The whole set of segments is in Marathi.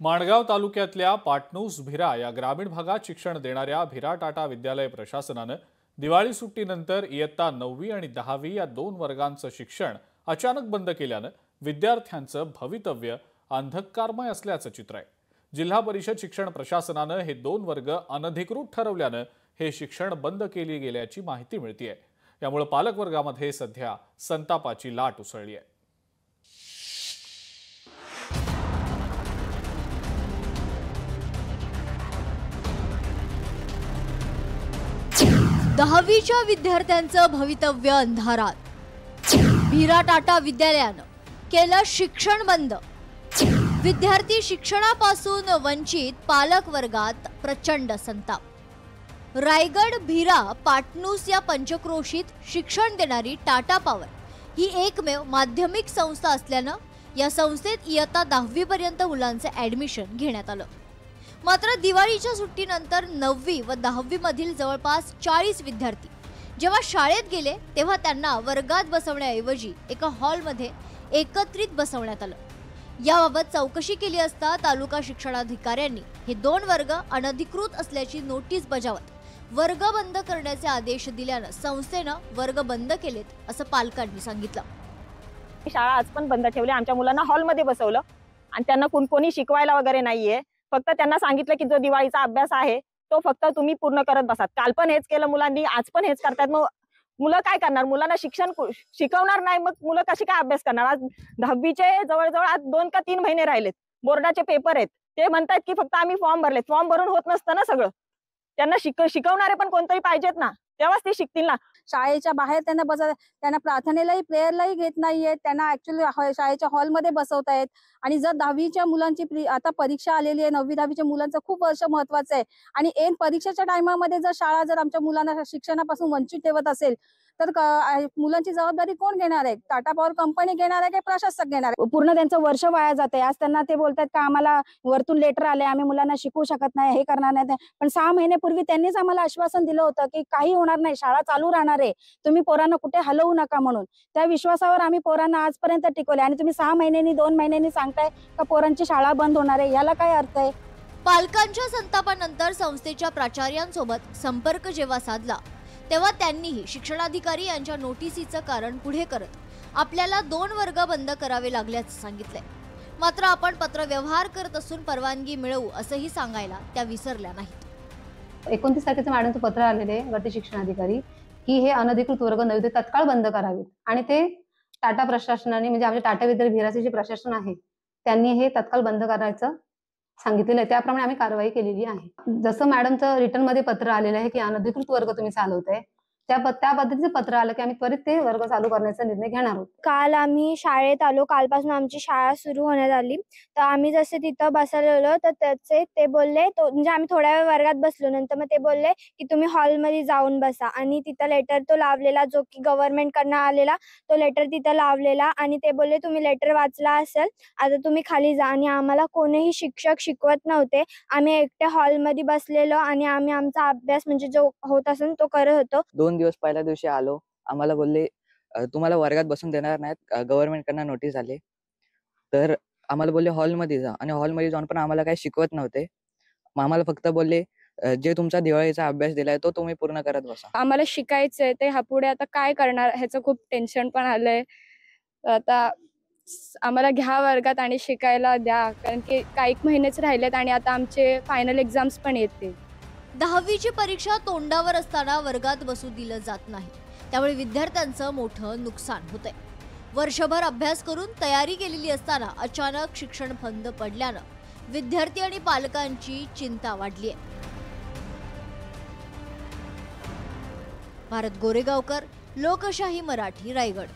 माणगाव तालुक्यातल्या पाटणूस भिरा या ग्रामीण भागात शिक्षण देणाऱ्या भिरा टाटा विद्यालय प्रशासनानं दिवाळी सुट्टीनंतर इयत्ता 9वी आणि 10वी या दोन वर्गांचं शिक्षण अचानक बंद केल्यानं विद्यार्थ्यांचं भवितव्य अंधकारमय असल्याचं चित्र आहे। जिल्हा परिषद शिक्षण प्रशासनानं हे दोन वर्ग अनधिकृत ठरवल्यानं हे शिक्षण बंद केले गेल्याची माहिती मिळतेय। यामुळे पालक वर्गामध्ये सध्या संतापाची लाट उसळली आहे। 10वीच्या विद्यार्थ्यांचं भवितव्य अंधारात। भिरा टाटा विद्यालयानं केलं शिक्षण बंद। विद्यार्थी शिक्षणापासून वंचित, पालक वर्गात प्रचंड संताप। रायगड, भिरा, पाटणूस या पंचक्रोशीत शिक्षण देणारी टाटा पॉवर ही एकमेव माध्यमिक संस्था असल्यानं या संस्थेत इयत्ता 10वी पर्यंत मुलांचे ऍडमिशन घेण्यात आलं। मात्र दिवाळीच्या सुट्टीनंतर 9वी व 10वी मधील जवळपास 40 विद्यार्थी जेव्हा शाळेत गेले तेव्हा त्यांना वर्गात बसवण्याऐवजी एका हॉलमध्ये एकत्रित बसवण्यात आलं। याबाबत चौकशी केली असता तालुका शिक्षणाधिकाऱ्यांनी हे दोन वर्ग अनधिकृत असल्याची नोटीस बजावत वर्ग बंद करण्याचे आदेश दिल्यानं संस्थेनं वर्ग बंद केलेत असं पालकांनी सांगितलं। शाळा आज पण बंद ठेवली, आमच्या मुलांना हॉलमध्ये बसवलं आणि त्यांना कोणी शिकवायला वगैरे नाहीये। फक्त त्यांना सांगितलं की जो दिवाळीचा अभ्यास आहे तो फक्त तुम्ही पूर्ण करत बसा। काल पण हेच केलं मुलांनी, आज पण हेच करतात। मग मुलं काय करणार? मुलांना शिक्षण शिकवणार नाही, मग मुलं कशी काय अभ्यास करणार? आज 10वीचे जवळजवळ आज 2 का 3 महिने राहिलेत, बोर्डाचे पेपर आहेत। ते म्हणतात की फक्त आम्ही फॉर्म भरलेत। फॉर्म भरून होत नसतं ना सगळं। त्यांना शिकवणारे पण कोणतरी पाहिजेत ना, तेव्हाच ते शिकतील ना। शाळेच्या बाहेर त्यांना प्रार्थनेलाही प्रेयरलाही घेत नाहीये, त्यांना ऍक्च्युअली शाळेच्या हॉलमध्ये बसवतायत। आणि जर 10वीच्या मुलांची आता परीक्षा आलेली आहे, 9वी 10वीच्या मुलांचं खूप वर्ष महत्वाचं आहे आणि ऐन परीक्षेच्या टायमामध्ये जर शाळा आमच्या मुलांना शिक्षणापासून वंचित ठेवत असेल तर मुलांची जबाबदारी कोण घेणार आहे? टाटा पॉवर कंपनी घेणार आहे की प्रशासक घेणार आहे? पूर्ण त्यांचं वर्ष वाया जाते। आज त्यांना ते बोलतात का आम्हाला वरतून लेटर आले, आम्ही मुलांना शिकवू शकत नाही, हे करणार नाही। पण 6 महिन्यापूर्वी त्यांनीच आम्हाला आश्वासन दिलं होतं की काही होणार नाही, शाळा चालू राहणार आहे, तुम्ही पोरांना कुठे हलवू नका म्हणून। त्या विश्वासावर आम्ही पोरांना आजपर्यंत टिकवले आणि तुम्ही 6 महिन्यांनी 2 महिन्यांनी सांगताय का पोरांची शाळा बंद होणार आहे, याला काय अर्थ आहे? पालकांच्या संतापानंतर संस्थेच्या प्राचार्यांसोबत संपर्क जेव्हा साधला तेव्हा त्यांनीही शिक्षणाधिकारी यांच्या नोटीसीचं कारण पुढे करत आपल्याला 2 वर्ग बंद करावे लागल्याचं सांगितलंय। मात्र आपण पत्रव्यवहार करत असून परवानगी मिळवू असंही सांगायला त्या विसरल्या नाहीत। 29 तारखेचं मॅडमचं पत्र आलेले गट शिक्षणाधिकारी की हे अनधिकृत वर्ग 9वी ते तत्काळ बंद करावेत आणि ते टाटा प्रशासनाने म्हणजे आमचे टाटा विद्यालय भिराचे जे प्रशासन आहे त्यांनी हे तत्काळ बंद करायचं सांगितलेलं आहे। त्याप्रमाणे आम्ही कारवाई केलेली आहे। जसं मॅडमचं रिटर्न मध्ये पत्र आलेलं आहे की अनधिकृत वर्ग तुम्ही चालवताय, त्या पद्धतीचं पत्र आलं की आम्ही त्वरित ते वर्ग चालू करण्याचा निर्णय घेणार आहोत। काल आम्ही शाळेत आलो, कालपासून आमची शाळा सुरू होण्यात आली। तर आम्ही जसे तिथं बसलेलो तर ते बोलले म्हणजे आम्ही थोड्या वेळ वर्गात बसलो, नंतर मग ते बोलले की तुम्ही हॉलमध्ये जाऊन बसा आणि तिथं लेटर तो लावलेला जो की गव्हर्नमेंट कडनं आलेला तो लेटर तिथं लावलेला आणि ते बोलले तुम्ही लेटर वाचला असेल, आता तुम्ही खाली जा। आणि आम्हाला कोणीही शिक्षक शिकवत नव्हते, आम्ही एकटे हॉलमध्ये बसलेलो आणि आम्ही आमचा अभ्यास म्हणजे जो होत असेल तो करत होतो। 2 दिवस पहिल्या दिवशी आलो, आम्हाला बोलले तुम्हाला वर्गात बसून देणार नाहीत, गव्हर्नमेंट कडनं नोटीस आली। तर आम्हाला बोलले हॉलमध्ये जा आणि हॉलमध्ये जाऊन पण आम्हाला काही शिकवत नव्हते। आम्हाला फक्त बोलले जे तुमचा दिवाळीचा अभ्यास दिलाय तो तुम्ही पूर्ण करत बसा। आम्हाला शिकायचंय, ते पुढे आता काय करणार ह्याचं खूप टेन्शन पण आलंय। आता आम्हाला घ्या वर्गात आणि शिकायला द्या, कारण की काही महिनेच राहिलेत आणि आता आमचे फायनल एक्झाम्स पण येतील। 10वीची परीक्षा तोंडावर असताना वर्गात बसू दिलं जात नाही, त्यामुळे विद्यार्थ्यांचं मोठं नुकसान होतंय। वर्षभर अभ्यास करून तयारी केलेली असताना अचानक शिक्षण बंद पडल्यानं विद्यार्थी आणि पालकांची चिंता वाढली आहे। भारत गोरेगावकर, लोकशाही मराठी, रायगड।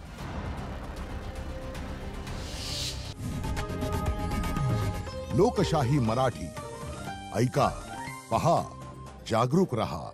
लोकशाही मराठी ऐका, पहा, जागरूक रहा।